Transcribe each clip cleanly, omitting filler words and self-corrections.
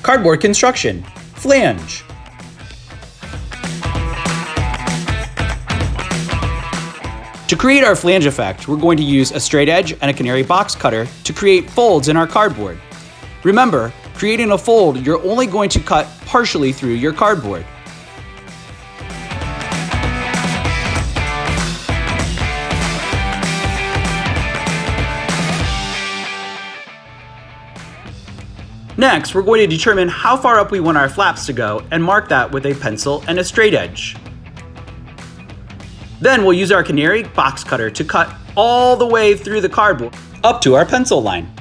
Cardboard construction, flange. To create our flange effect, we're going to use a straight edge and a canary box cutter to create folds in our cardboard. Remember, creating a fold, you're only going to cut partially through your cardboard. Next, we're going to determine how far up we want our flaps to go and mark that with a pencil and a straight edge. Then we'll use our canary box cutter to cut all the way through the cardboard up to our pencil line.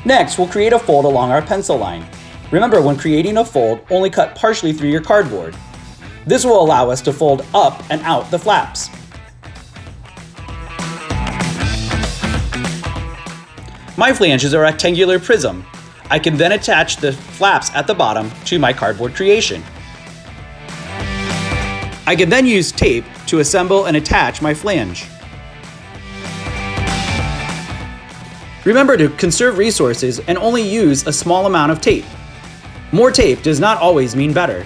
Next, we'll create a fold along our pencil line. Remember, when creating a fold, only cut partially through your cardboard. This will allow us to fold up and out the flaps. My flange is a rectangular prism. I can then attach the flaps at the bottom to my cardboard creation. I can then use tape to assemble and attach my flange. Remember to conserve resources and only use a small amount of tape. More tape does not always mean better.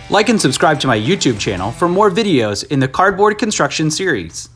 Like and subscribe to my YouTube channel for more videos in the cardboard construction series.